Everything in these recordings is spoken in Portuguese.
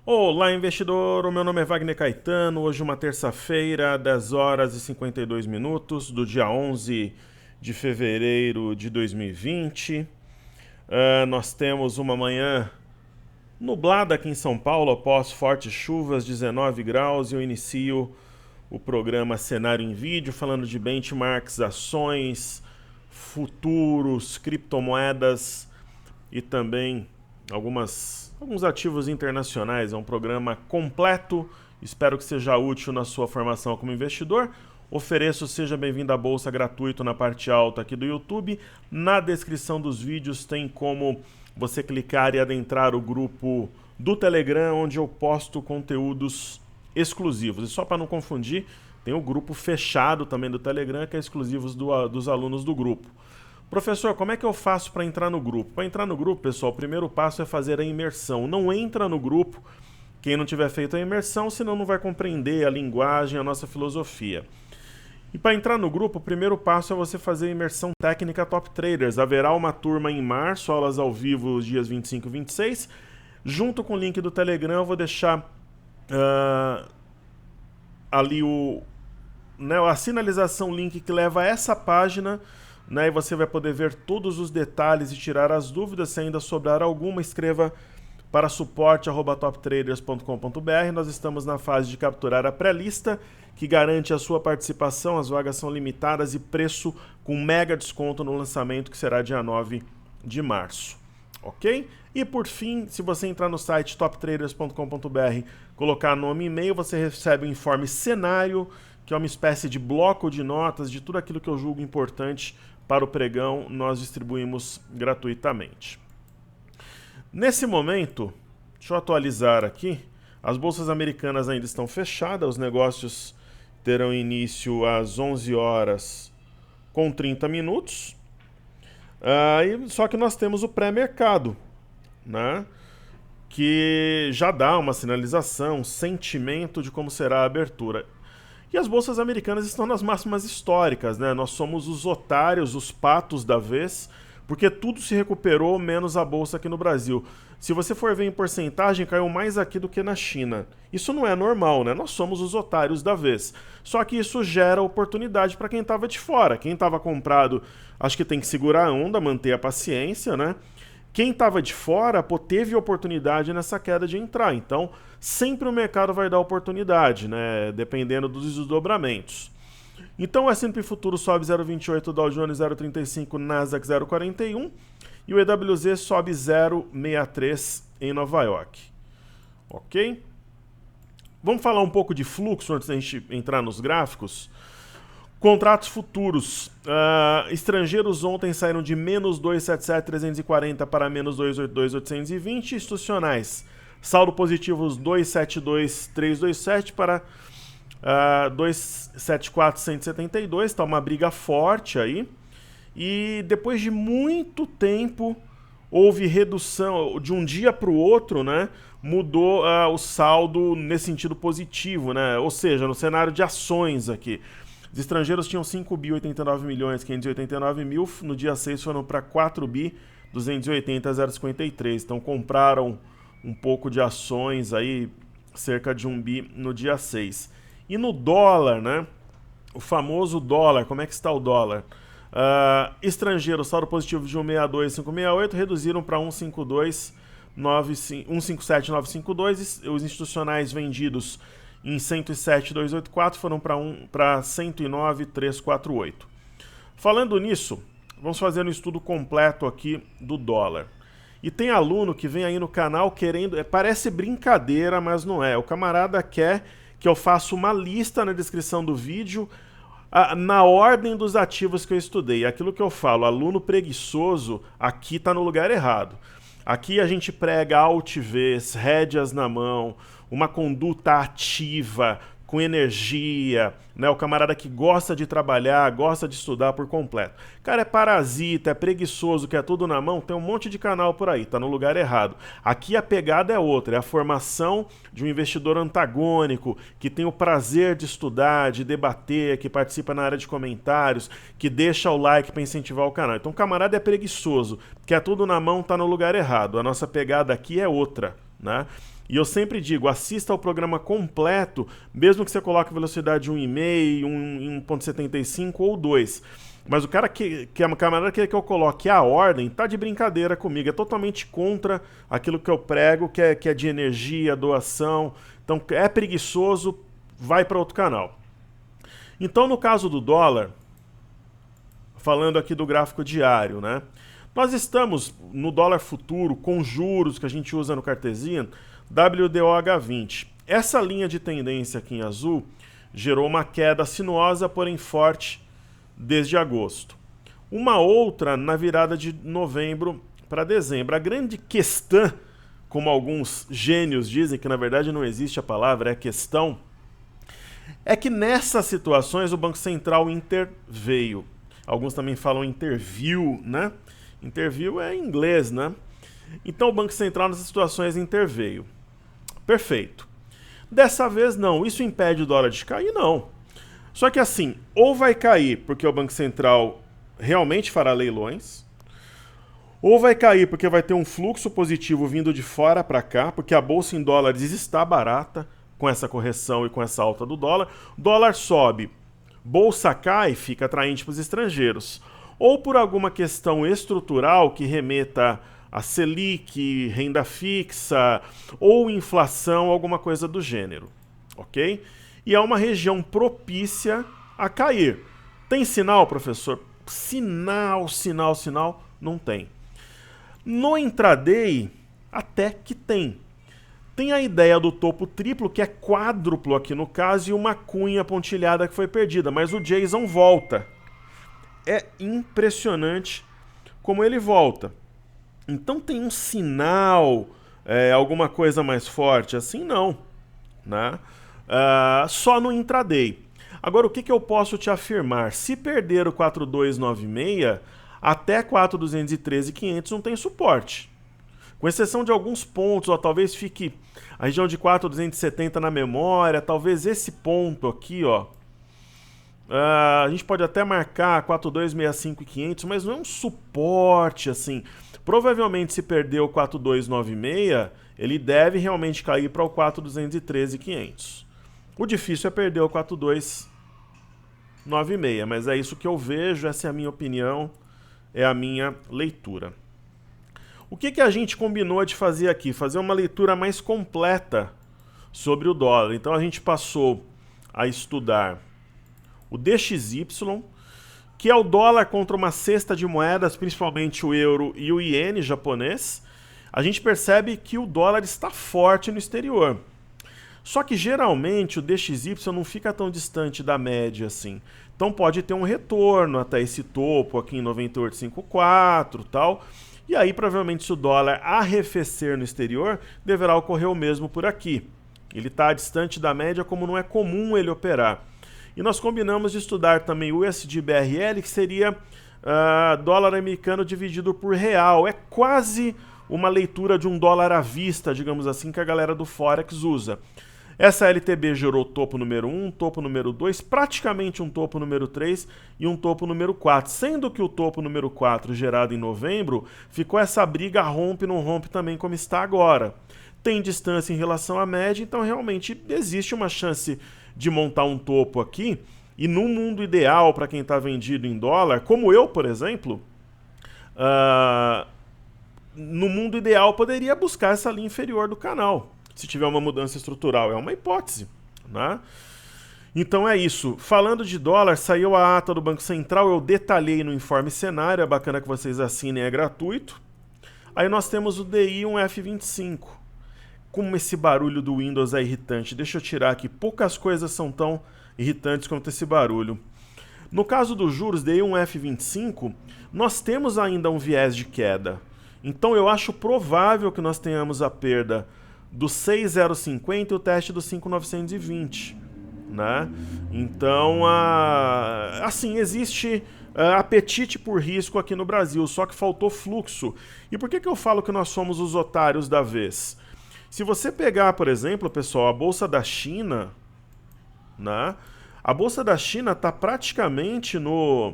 Olá, investidor! O meu nome é Wagner Caetano. Hoje uma terça-feira, 10 horas e 52 minutos do dia 11 de fevereiro de 2020. Nós temos uma manhã nublada aqui em São Paulo após fortes chuvas, 19 graus, e eu inicio o programa Cenário em Vídeo falando de benchmarks, ações, futuros, criptomoedas e também alguns ativos internacionais. É um programa completo, espero que seja útil na sua formação como investidor. Ofereço Seja Bem-vindo à Bolsa gratuito na parte alta aqui do YouTube. Na descrição dos vídeos tem como você clicar e adentrar o grupo do Telegram, onde eu posto conteúdos exclusivos. E só para não confundir, tem o grupo fechado também do Telegram, que é exclusivo dos alunos do grupo. Professor, como é que eu faço para entrar no grupo? Para entrar no grupo, pessoal, o primeiro passo é fazer a imersão. Não entra no grupo quem não tiver feito a imersão, senão não vai compreender a linguagem, a nossa filosofia. E para entrar no grupo, o primeiro passo é você fazer a imersão técnica Top Traders. Haverá uma turma em março, aulas ao vivo os dias 25 e 26. Junto com o link do Telegram, eu vou deixar ali a sinalização, link que leva a essa página, né, e você vai poder ver todos os detalhes e tirar as dúvidas. Se ainda sobrar alguma, escreva para suporte@toptraders.com.br. Nós estamos na fase de capturar a pré-lista, que garante a sua participação. As vagas são limitadas e preço com mega desconto no lançamento, que será dia 9 de março. Ok? E por fim, se você entrar no site toptraders.com.br, colocar nome e e-mail, você recebe o informe cenário, que é uma espécie de bloco de notas de tudo aquilo que eu julgo importante para o pregão. Nós distribuímos gratuitamente. Nesse momento, deixa eu atualizar aqui, as bolsas americanas ainda estão fechadas, os negócios terão início às 11 horas com 30 minutos, só que nós temos o pré-mercado, né, que já dá uma sinalização, um sentimento de como será a abertura. E as bolsas americanas estão nas máximas históricas, né? Nós somos os otários, os patos da vez, porque tudo se recuperou, menos a bolsa aqui no Brasil. Se você for ver em porcentagem, caiu mais aqui do que na China. Isso não é normal, né? Nós somos os otários da vez. Só que isso gera oportunidade para quem estava de fora. Quem estava comprado, acho que tem que segurar a onda, manter a paciência, né? Quem estava de fora, teve oportunidade nessa queda de entrar. Então, sempre o mercado vai dar oportunidade, né? Dependendo dos desdobramentos. Então, o S&P Futuro sobe 0,28, Dow Jones 0,35, Nasdaq 0,41 e o EWZ sobe 0,63 em Nova York. Ok? Vamos falar um pouco de fluxo antes da gente entrar nos gráficos. Contratos futuros. Estrangeiros ontem saíram de menos 277,340 para menos 282,820. Institucionais. Saldo positivos 272,327 para 274,172. Está uma briga forte aí. E depois de muito tempo, houve redução de um dia para o outro, né? Mudou o saldo nesse sentido positivo, né? Ou seja, no cenário de ações aqui. Os estrangeiros tinham 5.089.589.000, no dia 6 foram para 4.280.053. Então compraram um pouco de ações aí, cerca de 1 bi no dia 6. E no dólar, né? O famoso dólar, como é que está o dólar? Estrangeiros, saldo positivo de 1,62,568, reduziram para 1,57,952. Os institucionais vendidos em 107,284 foram para 109,348. Falando nisso, vamos fazer um estudo completo aqui do dólar. E tem aluno que vem aí no canal querendo, parece brincadeira, mas não é. O camarada quer que eu faça uma lista na descrição do vídeo na ordem dos ativos que eu estudei. Aquilo que eu falo, aluno preguiçoso, aqui está no lugar errado. Aqui a gente prega altivez, rédeas na mão, uma conduta ativa, com energia, né? O camarada que gosta de trabalhar, gosta de estudar por completo. Cara, é parasita, é preguiçoso, quer tudo na mão, tem um monte de canal por aí, tá no lugar errado. Aqui a pegada é outra, é a formação de um investidor antagônico, que tem o prazer de estudar, de debater, que participa na área de comentários, que deixa o like para incentivar o canal. Então o camarada é preguiçoso, quer tudo na mão, tá no lugar errado. A nossa pegada aqui é outra, né? E eu sempre digo, assista ao programa completo, mesmo que você coloque velocidade 1,5, 1,75 ou 2. Mas o cara que a camarada quer que eu coloque a ordem, tá de brincadeira comigo. É totalmente contra aquilo que eu prego, que é de energia, doação. Então é preguiçoso, vai para outro canal. Então no caso do dólar, falando aqui do gráfico diário, né? Nós estamos no dólar futuro com juros que a gente usa no Cartesian, WDOH20. Essa linha de tendência aqui em azul gerou uma queda sinuosa, porém forte, desde agosto. Uma outra na virada de novembro para dezembro. A grande questão, como alguns gênios dizem, que na verdade não existe a palavra, é questão, é que nessas situações o Banco Central interveio. Alguns também falam interviu, né? Interviu é em inglês, né? Então o Banco Central nessas situações interveio. Perfeito. Dessa vez não. Isso impede o dólar de cair? Não. Só que assim, ou vai cair porque o Banco Central realmente fará leilões, ou vai cair porque vai ter um fluxo positivo vindo de fora para cá, porque a bolsa em dólares está barata com essa correção e com essa alta do dólar. Dólar sobe, bolsa cai, fica atraente para os estrangeiros. Ou por alguma questão estrutural que remeta a Selic, renda fixa, ou inflação, alguma coisa do gênero, ok? E é uma região propícia a cair. Tem sinal, professor? Sinal, não tem. No intraday, até que tem. Tem a ideia do topo triplo, que é quádruplo aqui no caso, e uma cunha pontilhada que foi perdida, mas o Jason volta. É impressionante como ele volta. Então tem um sinal, alguma coisa mais forte assim? Não, né? Só no intraday. Agora, o que eu posso te afirmar? Se perder o 4296, até 4213,500 não tem suporte. Com exceção de alguns pontos, ó, talvez fique a região de 4270 na memória, talvez esse ponto aqui, ó. A gente pode até marcar 4265,500, mas não é um suporte assim. Provavelmente, se perder o 4296, ele deve realmente cair para o 4213,500. O difícil é perder o 4296, mas é isso que eu vejo, essa é a minha opinião, é a minha leitura. O que a gente combinou de fazer aqui? Fazer uma leitura mais completa sobre o dólar. Então a gente passou a estudar o DXY, que é o dólar contra uma cesta de moedas, principalmente o euro e o iene japonês. A gente percebe que o dólar está forte no exterior. Só que geralmente o DXY não fica tão distante da média assim. Então pode ter um retorno até esse topo aqui em 98,54 e tal. E aí provavelmente se o dólar arrefecer no exterior, deverá ocorrer o mesmo por aqui. Ele está distante da média como não é comum ele operar. E nós combinamos de estudar também o USD-BRL, que seria dólar americano dividido por real. É quase uma leitura de um dólar à vista, digamos assim, que a galera do Forex usa. Essa LTB gerou topo número 1, topo número 2, praticamente um topo número 3 e um topo número 4. Sendo que o topo número 4, gerado em novembro, ficou essa briga rompe, não rompe também como está agora. Tem distância em relação à média, então realmente existe uma chance de montar um topo aqui. E no mundo ideal, para quem está vendido em dólar, como eu, por exemplo, no mundo ideal poderia buscar essa linha inferior do canal. Se tiver uma mudança estrutural, é uma hipótese, né? Então é isso. Falando de dólar, saiu a ata do Banco Central, eu detalhei no informe cenário, é bacana que vocês assinem, é gratuito. Aí nós temos o DI 1F25. Como esse barulho do Windows é irritante. Deixa eu tirar aqui, poucas coisas são tão irritantes quanto esse barulho. No caso dos juros, DI 1F25, nós temos ainda um viés de queda. Então eu acho provável que nós tenhamos a perda do 6,050 e o teste do 5,920, né? Então, assim, existe apetite por risco aqui no Brasil, só que faltou fluxo. E por que eu falo que nós somos os otários da vez? Se você pegar, por exemplo, pessoal, a Bolsa da China, né? A Bolsa da China está praticamente no...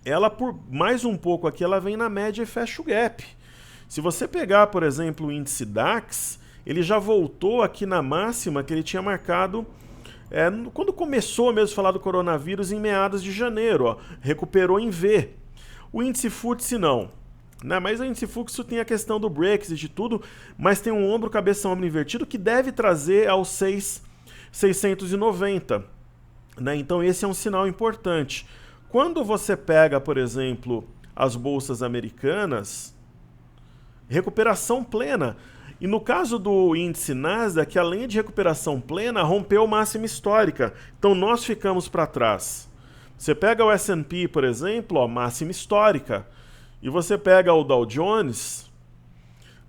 Ela, por mais um pouco aqui, ela vem na média e fecha o gap. Se você pegar, por exemplo, o índice DAX, ele já voltou aqui na máxima que ele tinha marcado quando começou mesmo a falar do coronavírus em meados de janeiro, ó, recuperou em V. O índice FTSE não, né? Mas o índice FTSE tem a questão do Brexit e tudo, mas tem um ombro, cabeça, ombro invertido que deve trazer aos 690, né? Então esse é um sinal importante. Quando você pega, por exemplo, as bolsas americanas, recuperação plena. E no caso do índice Nasdaq, além de recuperação plena, rompeu máxima histórica. Então nós ficamos para trás. Você pega o S&P, por exemplo, ó, máxima histórica. E você pega o Dow Jones,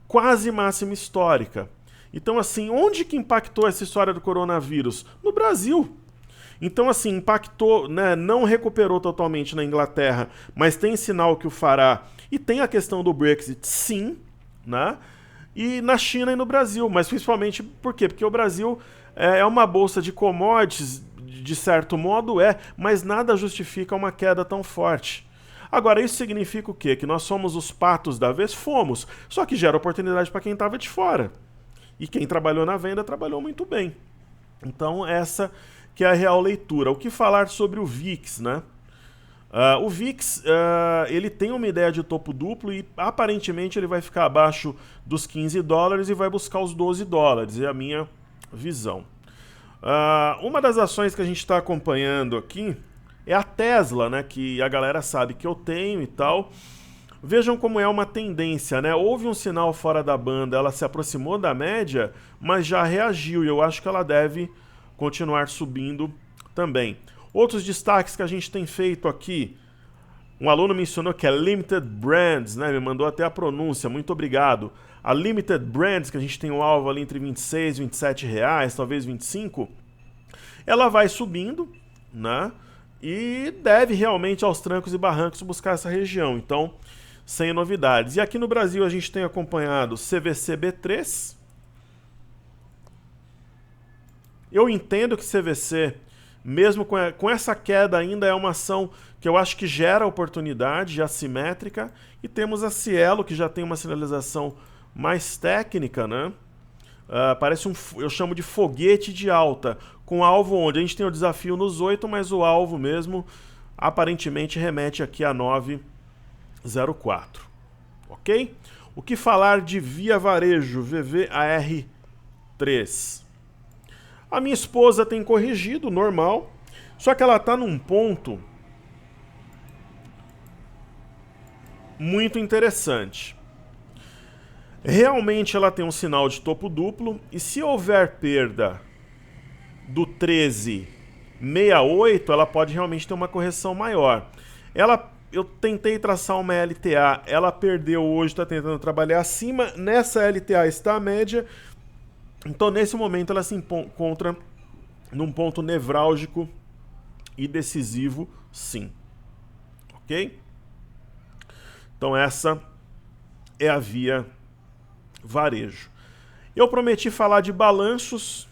quase máxima histórica. Então assim, onde que impactou essa história do coronavírus? No Brasil. Então assim, impactou, né, não recuperou totalmente na Inglaterra, mas tem sinal que o fará. E tem a questão do Brexit, sim, né? E na China e no Brasil, mas principalmente por quê? Porque o Brasil é uma bolsa de commodities, de certo modo mas nada justifica uma queda tão forte. Agora, isso significa o quê? Que nós somos os patos da vez? Fomos, só que gera oportunidade para quem estava de fora. E quem trabalhou na venda trabalhou muito bem. Então, essa que é a real leitura. O que falar sobre o VIX, né? O VIX, ele tem uma ideia de topo duplo e aparentemente ele vai ficar abaixo dos 15 dólares e vai buscar os 12 dólares, é a minha visão. Uma das ações que a gente está acompanhando aqui é a Tesla, né, que a galera sabe que eu tenho e tal. Vejam como é uma tendência, né? Houve um sinal fora da banda, ela se aproximou da média, mas já reagiu e eu acho que ela deve continuar subindo também. Outros destaques que a gente tem feito aqui, um aluno mencionou que é Limited Brands, né? Me mandou até a pronúncia, muito obrigado. A Limited Brands, que a gente tem um alvo ali entre 26 e 27 reais, talvez 25, ela vai subindo, né? E deve realmente aos trancos e barrancos buscar essa região, então sem novidades. E aqui no Brasil a gente tem acompanhado CVC B3. Eu entendo que CVC, mesmo com essa queda ainda, é uma ação que eu acho que gera oportunidade assimétrica. E temos a Cielo, que já tem uma sinalização mais técnica, né? Parece eu chamo de foguete de alta, com alvo onde a gente tem o desafio nos 8, mas o alvo mesmo aparentemente remete aqui a 9,04. Ok? O que falar de Via Varejo, VVAR3? A minha esposa tem corrigido, normal, só que ela está num ponto muito interessante. Realmente ela tem um sinal de topo duplo, e se houver perda do 13,68, ela pode realmente ter uma correção maior. Eu tentei traçar uma LTA, ela perdeu hoje, está tentando trabalhar acima, nessa LTA está a média. Então, nesse momento, ela se encontra num ponto nevrálgico e decisivo, sim. Ok? Então, essa é a Via Varejo. Eu prometi falar de balanços.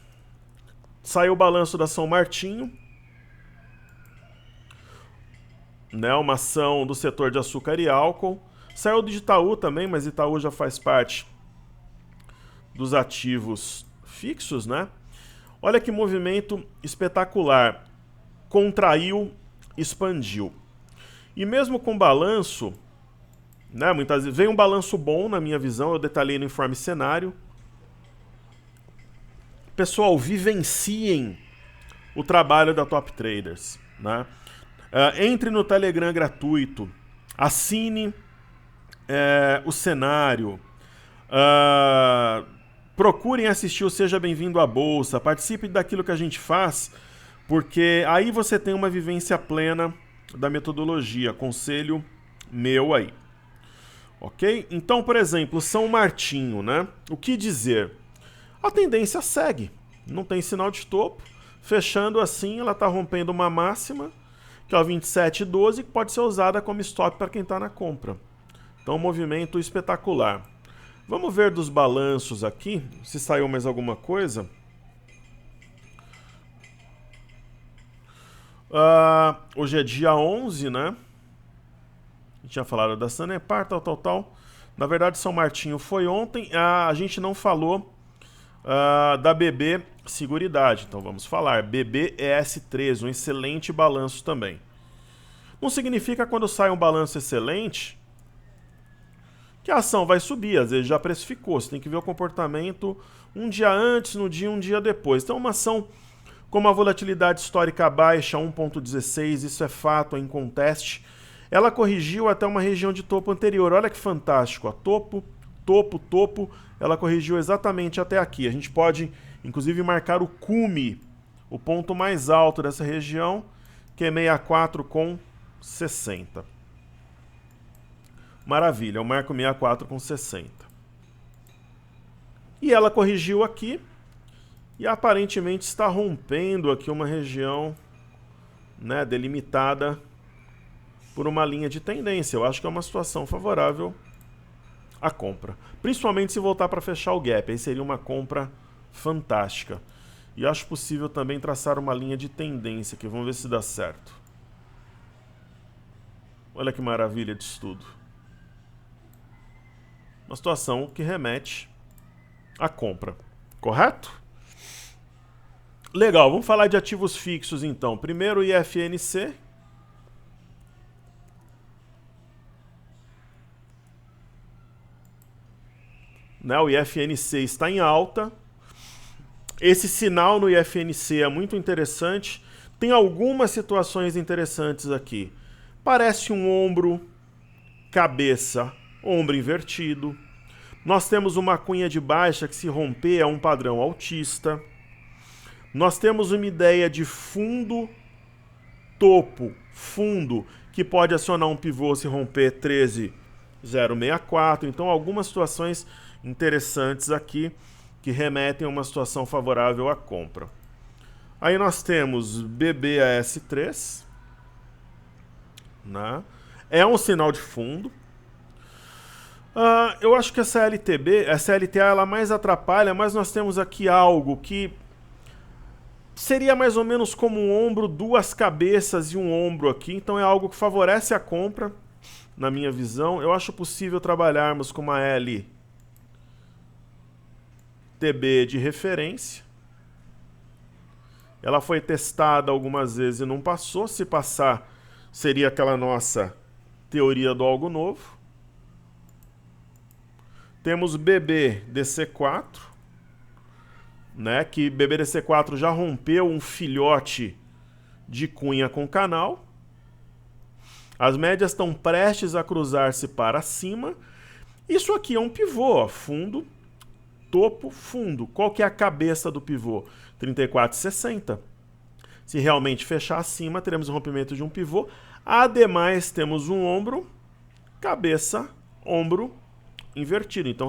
Saiu o balanço da São Martinho, né? Uma ação do setor de açúcar e álcool. Saiu do Itaú também, mas Itaú já faz parte dos ativos fixos, né? Olha que movimento espetacular. Contraiu, expandiu. E mesmo com balanço, né, muitas vezes vem um balanço bom na minha visão, eu detalhei no informe cenário. Pessoal, vivenciem o trabalho da Top Traders, né? Entre no Telegram gratuito, assine o cenário, procurem assistir o Seja Bem-vindo à Bolsa, participe daquilo que a gente faz, porque aí você tem uma vivência plena da metodologia, conselho meu aí. Ok? Então, por exemplo, São Martinho, né? O que dizer? A tendência segue, não tem sinal de topo, fechando assim, ela está rompendo uma máxima, que é o 27,12, que pode ser usada como stop para quem está na compra. Então, um movimento espetacular. Vamos ver dos balanços aqui, se saiu mais alguma coisa. Hoje é dia 11, né? A gente tinha falado da Sanepar, tal. Na verdade, São Martinho foi ontem. A gente não falou Da BB Seguridade. Então vamos falar. BBES13, um excelente balanço também. Não significa quando sai um balanço excelente que a ação vai subir, às vezes já precificou. Você tem que ver o comportamento um dia antes, no dia, um dia depois. Então uma ação com uma volatilidade histórica baixa, 1,16, isso é fato, é inconteste. Ela corrigiu até uma região de topo anterior. Olha que fantástico, ó. Topo, topo, topo. Ela corrigiu exatamente até aqui. A gente pode, inclusive, marcar o cume, o ponto mais alto dessa região, que é 64,60. Maravilha, eu marco 64,60. E ela corrigiu aqui e aparentemente está rompendo aqui uma região, né, delimitada por uma linha de tendência. Eu acho que é uma situação favorável à compra. Principalmente se voltar para fechar o gap. Aí seria uma compra fantástica. E acho possível também traçar uma linha de tendência aqui. Vamos ver se dá certo. Olha que maravilha de estudo. Uma situação que remete à compra. Correto? Legal, vamos falar de ativos fixos então. Primeiro o IFNC. Né, o IFNC está em alta. Esse sinal no IFNC é muito interessante. Tem algumas situações interessantes aqui. Parece um ombro, cabeça, ombro invertido. Nós temos uma cunha de baixa que, se romper, é um padrão altista. Nós temos uma ideia de fundo, topo, fundo, que pode acionar um pivô se romper 13,064. Então, algumas situações interessantes aqui que remetem a uma situação favorável à compra. Aí nós temos BBAS3, né? É um sinal de fundo. Eu acho que essa LTA ela mais atrapalha, mas nós temos aqui algo que seria mais ou menos como um ombro, duas cabeças e um ombro aqui. Então é algo que favorece a compra, na minha visão. Eu acho possível trabalharmos com uma LTB de referência. Ela foi testada algumas vezes e não passou. Se passar, seria aquela nossa teoria do algo novo. Temos BBDC4, né, que BBDC4 já rompeu um filhote de cunha com canal. As médias estão prestes a cruzar-se para cima. Isso aqui é um pivô, ó, fundo, topo, fundo. Qual que é a cabeça do pivô? 34,60. Se realmente fechar acima, teremos o rompimento de um pivô. Ademais, temos um ombro, cabeça, ombro invertido. Então,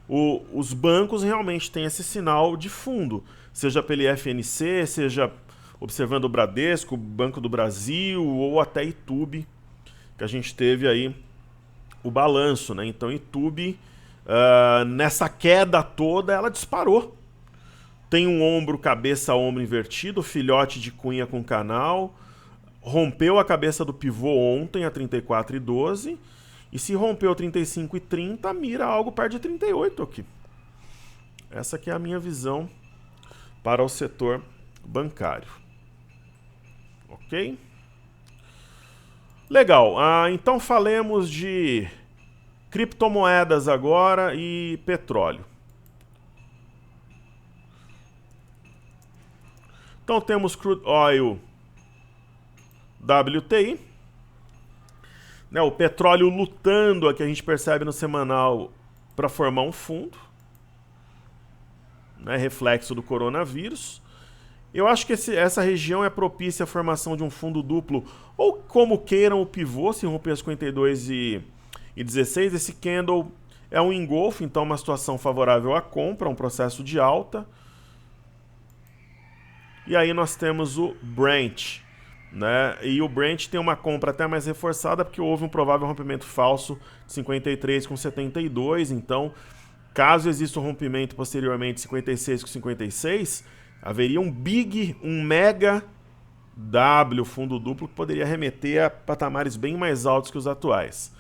os bancos realmente têm esse sinal de fundo, seja pelo IFNC, seja observando o Bradesco, Banco do Brasil ou até Itube, que a gente teve aí o balanço, né? Então, Itube, nessa queda toda, ela disparou. Tem um ombro, cabeça, ombro invertido, filhote de cunha com canal, rompeu a cabeça do pivô ontem a 34,12. E se rompeu 35,30, mira algo perto de 38 aqui. Essa aqui é a minha visão para o setor bancário. Ok? Legal. Então falemos de criptomoedas agora e petróleo. Então temos Crude Oil WTI. Né, o petróleo lutando, aqui a gente percebe no semanal, para formar um fundo, né, reflexo do coronavírus. Eu acho que essa região é propícia à formação de um fundo duplo, ou como queiram o pivô, se romper as 52,16. Esse candle é um engolfo, então uma situação favorável à compra, um processo de alta. E aí nós temos o Brent. Né? E o Brent tem uma compra até mais reforçada porque houve um provável rompimento falso de 53,72. Então, caso exista um rompimento posteriormente de 56,56, haveria um mega W, fundo duplo, que poderia remeter a patamares bem mais altos que os atuais.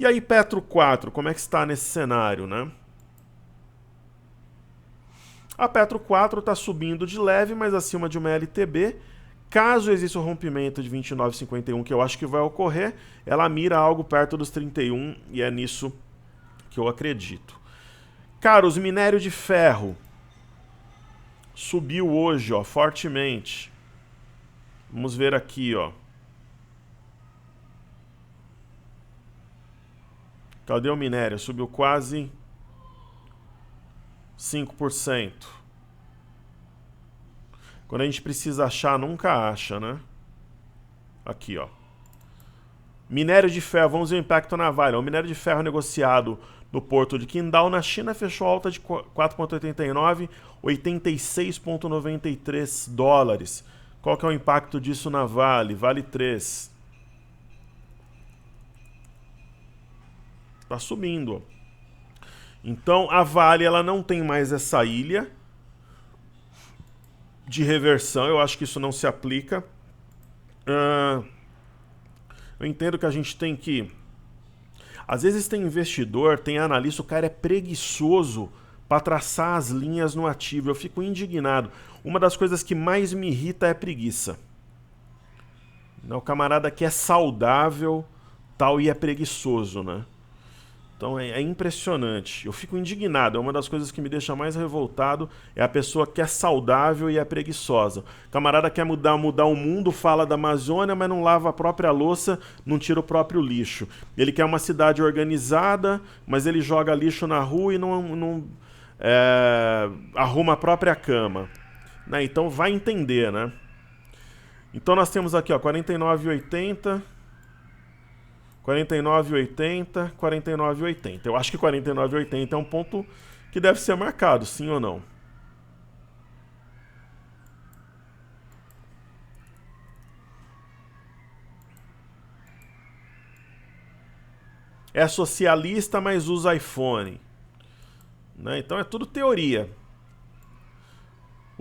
E aí, Petro 4, como é que está nesse cenário, né? A Petro 4 está subindo de leve, mas acima de uma LTB. Caso exista o rompimento de 29,51, que eu acho que vai ocorrer, ela mira algo perto dos 31 e é nisso que eu acredito. Caros, minério de ferro subiu hoje, ó, fortemente. Vamos ver aqui, ó. Cadê o minério? Subiu quase 5%. Quando a gente precisa achar, nunca acha, né? Aqui, ó. Minério de ferro, vamos ver o impacto na Vale. O minério de ferro negociado no porto de Qingdao, na China, fechou alta de 4,89, 86,93 dólares. Qual que é o impacto disso na Vale? Vale 3. Está subindo. Então, a Vale ela não tem mais essa ilha de reversão. Eu acho que isso não se aplica. Eu entendo que a gente tem que... Às vezes tem investidor, tem analista, o cara é preguiçoso para traçar as linhas no ativo. Eu fico indignado. Uma das coisas que mais me irrita é preguiça. O camarada que é saudável tal e é preguiçoso, né? Então é impressionante. Eu fico indignado. É uma das coisas que me deixa mais revoltado. É a pessoa que é saudável e é preguiçosa. O camarada quer mudar o mundo, fala da Amazônia, mas não lava a própria louça, não tira o próprio lixo. Ele quer uma cidade organizada, mas ele joga lixo na rua e não arruma a própria cama. Né? Então vai entender, né? Então nós temos aqui, ó, 49,80... 49,80, 49,80. Eu acho que 49,80 é um ponto que deve ser marcado, sim ou não? É socialista, mas usa iPhone. Né? Então é tudo teoria.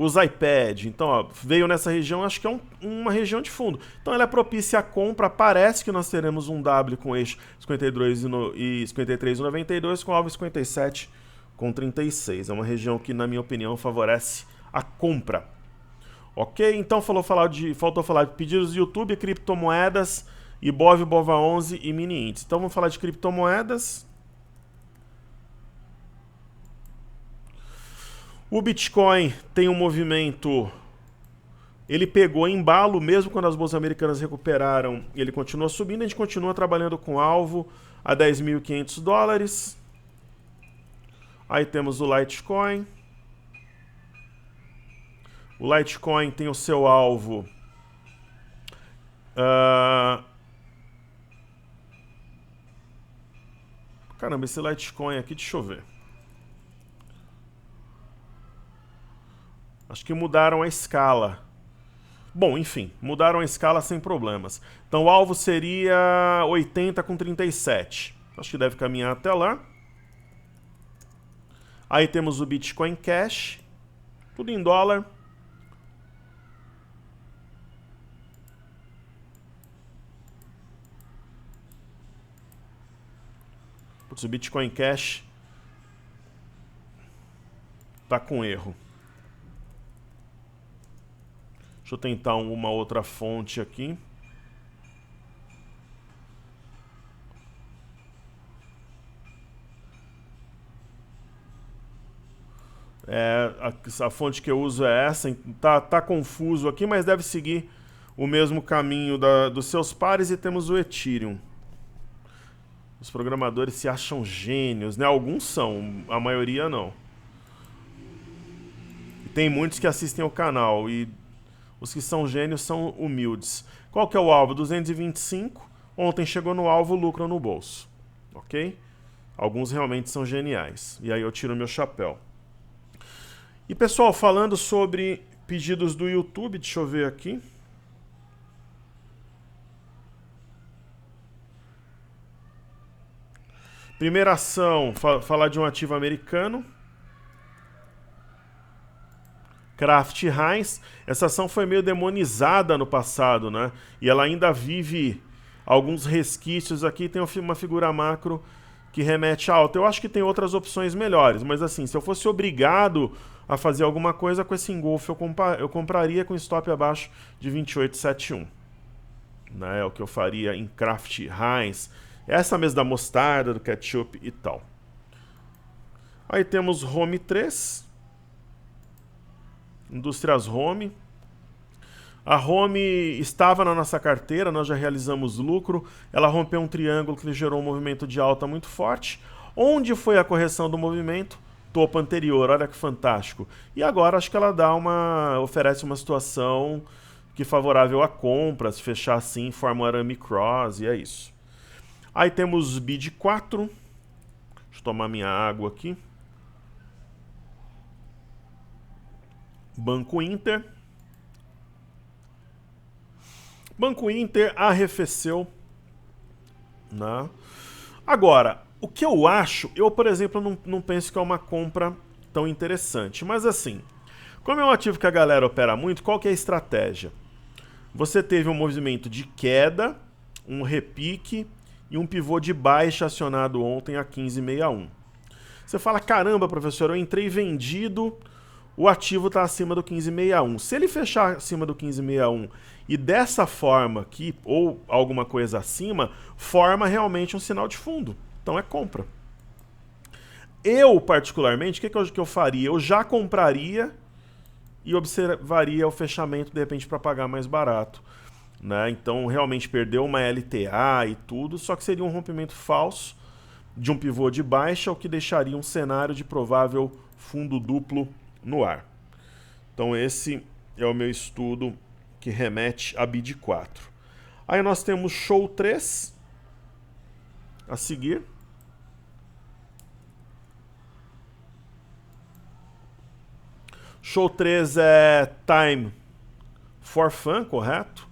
Usa iPad. Então, ó, veio nessa região, acho que é uma região de fundo. Então ela é propícia à compra. Parece que nós teremos um W com eixo 52 e 53,92 com alvo 57,36. É uma região que, na minha opinião, favorece a compra. Ok? Então faltou falar de pedidos do YouTube, criptomoedas, Ibov, Bova11 e mini índice. Então vamos falar de criptomoedas. O Bitcoin tem um movimento, ele pegou embalo, mesmo quando as bolsas americanas recuperaram, ele continua subindo, a gente continua trabalhando com alvo a 10.500 dólares. Aí temos o Litecoin. O Litecoin tem o seu alvo... Caramba, esse Litecoin aqui, deixa eu ver. Acho que mudaram a escala. Bom, enfim, mudaram a escala sem problemas. Então o alvo seria 80,37. Acho que deve caminhar até lá. Aí temos o Bitcoin Cash. Tudo em dólar. Putz, o Bitcoin Cash tá com erro. Deixa eu tentar uma outra fonte aqui. A fonte que eu uso é essa. Tá confuso aqui, mas deve seguir o mesmo caminho dos seus pares. E temos o Ethereum. Os programadores se acham gênios, né? Alguns são, a maioria não. E tem muitos que assistem ao canal e os que são gênios são humildes. Qual que é o alvo? 225. Ontem chegou no alvo, lucro no bolso. Ok? Alguns realmente são geniais. E aí eu tiro meu chapéu. E pessoal, falando sobre pedidos do YouTube, deixa eu ver aqui. Primeira ação, falar de um ativo americano. Kraft Heinz. Essa ação foi meio demonizada no passado, né? E ela ainda vive alguns resquícios aqui. Tem uma figura macro que remete a alta. Eu acho que tem outras opções melhores, mas assim, se eu fosse obrigado a fazer alguma coisa com esse engolfo, eu compraria com stop abaixo de 28,71. Né? É o que eu faria em Kraft Heinz. Essa mesa da mostarda, do ketchup e tal. Aí temos Home 3. Indústrias Home. A Home estava na nossa carteira, nós já realizamos lucro. Ela rompeu um triângulo que gerou um movimento de alta muito forte. Onde foi a correção do movimento? Topo anterior, olha que fantástico. E agora acho que ela oferece uma situação que é favorável a compra. Se fechar assim, forma um arame cross e é isso. Aí temos BID 4. Deixa eu tomar minha água aqui. Banco Inter. Banco Inter arrefeceu. Né? Agora, o que eu acho, eu, por exemplo, não penso que é uma compra tão interessante. Mas assim, como é um ativo que a galera opera muito, qual que é a estratégia? Você teve um movimento de queda, um repique e um pivô de baixa acionado ontem a 15,61. Você fala, caramba, professor, eu entrei vendido, o ativo está acima do 15,61. Se ele fechar acima do 15,61 e dessa forma aqui, ou alguma coisa acima, forma realmente um sinal de fundo. Então é compra. Eu, particularmente, o que eu faria? Eu já compraria e observaria o fechamento, de repente, para pagar mais barato. Né? Então, realmente perdeu uma LTA e tudo, só que seria um rompimento falso de um pivô de baixa, o que deixaria um cenário de provável fundo duplo no ar. Então esse é o meu estudo que remete a BID 4. Aí nós temos Show 3 a seguir. Show 3 é Time for Fun, correto?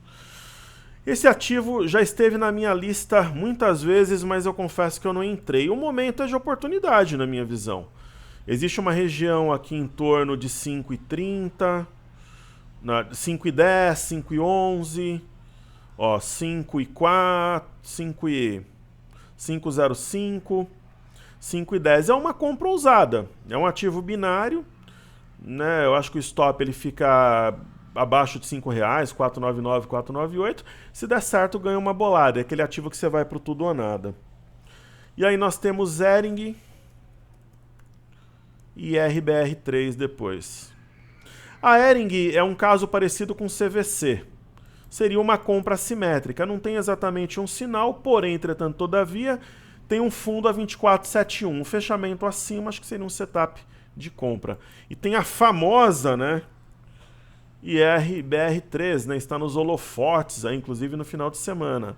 Esse ativo já esteve na minha lista muitas vezes, mas eu confesso que eu não entrei. O momento é de oportunidade, na minha visão. Existe uma região aqui em torno de 5,30, 5,10, 5,11, 5,4, 5,05, 5,10. É uma compra ousada, é um ativo binário, né? Eu acho que o stop ele fica abaixo de R$5, 4,99, 4,98. Se der certo, ganha uma bolada. É aquele ativo que você vai pro tudo ou nada. E aí nós temos Hering e RBR3 depois. A Hering é um caso parecido com CVC. Seria uma compra assimétrica. Não tem exatamente um sinal, porém, entretanto, todavia, tem um fundo a 24,71. Um fechamento acima, acho que seria um setup de compra. E tem a famosa, né? IRBR3, né? Está nos holofotes, aí, inclusive no final de semana.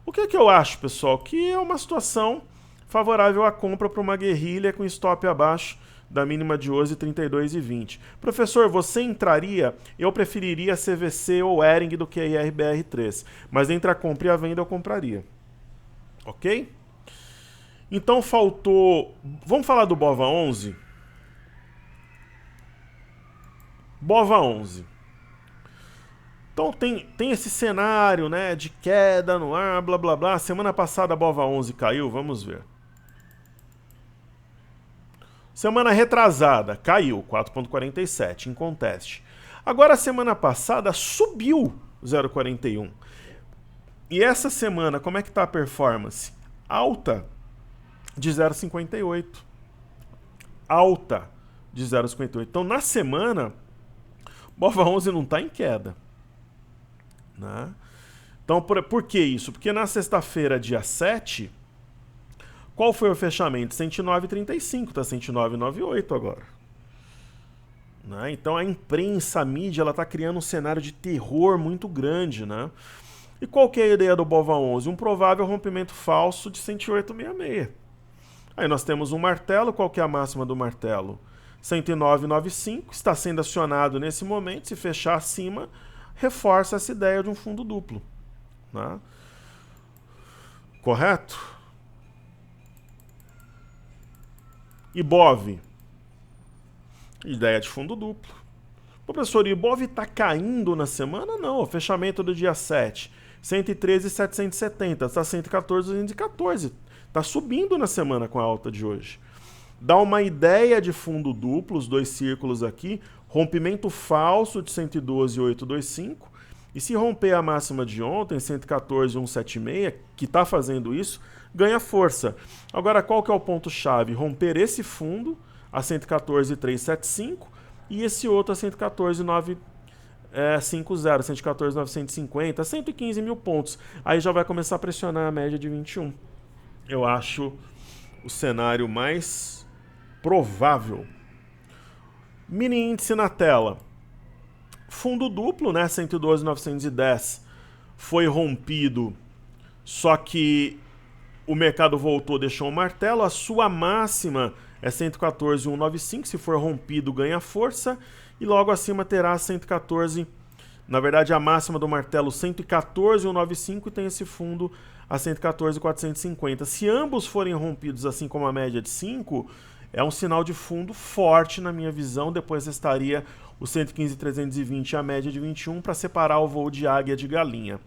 O que é que eu acho, pessoal? Que é uma situação favorável à compra para uma guerrilha com stop abaixo da mínima de hoje, 32,20. Professor, você entraria? Eu preferiria CVC ou Hering do que a IRBR3. Mas entre a compra e a venda eu compraria. Ok? Então faltou... Vamos falar do BOVA 11? BOVA 11. Então tem esse cenário, né, de queda no ar, blá blá blá. Semana passada a BOVA 11 caiu, vamos ver. Semana retrasada, caiu, 4,47, em conteste. Agora, a semana passada, subiu 0,41. E essa semana, como é que está a performance? Alta de 0,58. Alta de 0,58. Então, na semana, BOVA 11 não está em queda. Né? Então, por que isso? Porque na sexta-feira, dia 7... Qual foi o fechamento? 109,35, está 109,98 agora. Né? Então a imprensa, a mídia, ela está criando um cenário de terror muito grande. Né? E qual que é a ideia do BOVA 11? Um provável rompimento falso de 108,66. Aí nós temos um martelo, qual que é a máxima do martelo? 109,95, está sendo acionado nesse momento, se fechar acima, reforça essa ideia de um fundo duplo. Né? Correto? IBOV, ideia de fundo duplo. Professor, o IBOV está caindo na semana? Não, o fechamento do dia 7, 113,770, está 114,214. Está subindo na semana com a alta de hoje. Dá uma ideia de fundo duplo, os dois círculos aqui, rompimento falso de 112,825, e se romper a máxima de ontem, 114,176, que está fazendo isso, ganha força. Agora, qual que é o ponto-chave? Romper esse fundo a 114,375 e esse outro a 114,950, 114,950, 115 mil pontos. Aí já vai começar a pressionar a média de 21. Eu acho o cenário mais provável. Mini índice na tela. Fundo duplo, né? 112,910 foi rompido, só que o mercado voltou, deixou um martelo. A sua máxima é 114,195. Se for rompido, ganha força. E logo acima terá 114. Na verdade, a máxima do martelo 114,195 e tem esse fundo a 114,450. Se ambos forem rompidos, assim como a média de 5, é um sinal de fundo forte na minha visão. Depois estaria o 115,320 e a média de 21 para separar o voo de águia de galinha.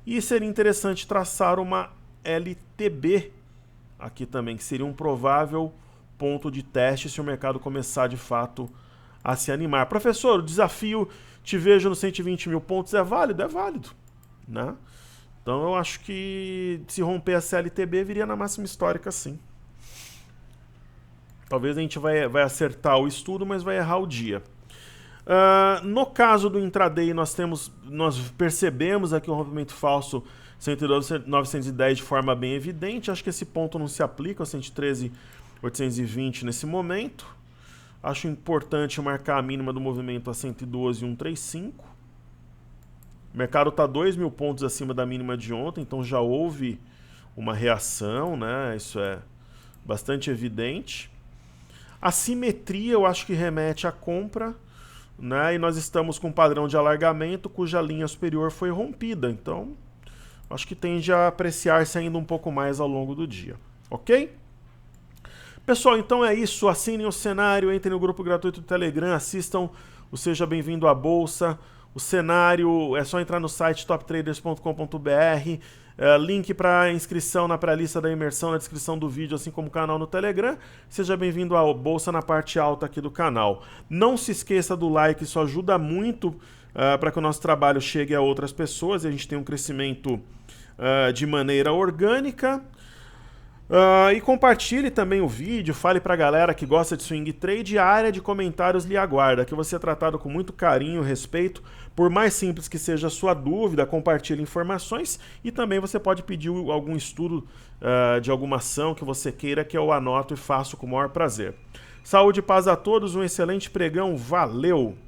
E seria interessante traçar uma LTB aqui também, que seria um provável ponto de teste se o mercado começar de fato a se animar. Professor, o desafio te vejo nos 120 mil pontos é válido? É válido, né? Então eu acho que se romper essa LTB viria na máxima histórica sim. Talvez a gente vai acertar o estudo, mas vai errar o dia. No caso do intraday, nós percebemos aqui o rompimento falso 112,910 de forma bem evidente. Acho que esse ponto não se aplica ao 113,820 nesse momento. Acho importante marcar a mínima do movimento a 112,135. O mercado está 2 mil pontos acima da mínima de ontem, então já houve uma reação, né? Isso é bastante evidente. A simetria eu acho que remete à compra, né? E nós estamos com um padrão de alargamento cuja linha superior foi rompida. Então, acho que tende a apreciar-se ainda um pouco mais ao longo do dia. Ok? Pessoal, então é isso. Assinem o cenário, entrem no grupo gratuito do Telegram, assistam o Seja Bem-vindo à Bolsa. O cenário é só entrar no site toptraders.com.br. Link para inscrição na pré-lista da imersão na descrição do vídeo, assim como o canal no Telegram. Seja bem-vindo à Bolsa na parte alta aqui do canal. Não se esqueça do like, isso ajuda muito para que o nosso trabalho chegue a outras pessoas e a gente tenha um crescimento de maneira orgânica. E compartilhe também o vídeo, fale pra galera que gosta de swing trade, a área de comentários lhe aguarda, que você é tratado com muito carinho e respeito. Por mais simples que seja a sua dúvida, compartilhe informações e também você pode pedir algum estudo de alguma ação que você queira, que eu anoto e faço com o maior prazer. Saúde e paz a todos, um excelente pregão, valeu!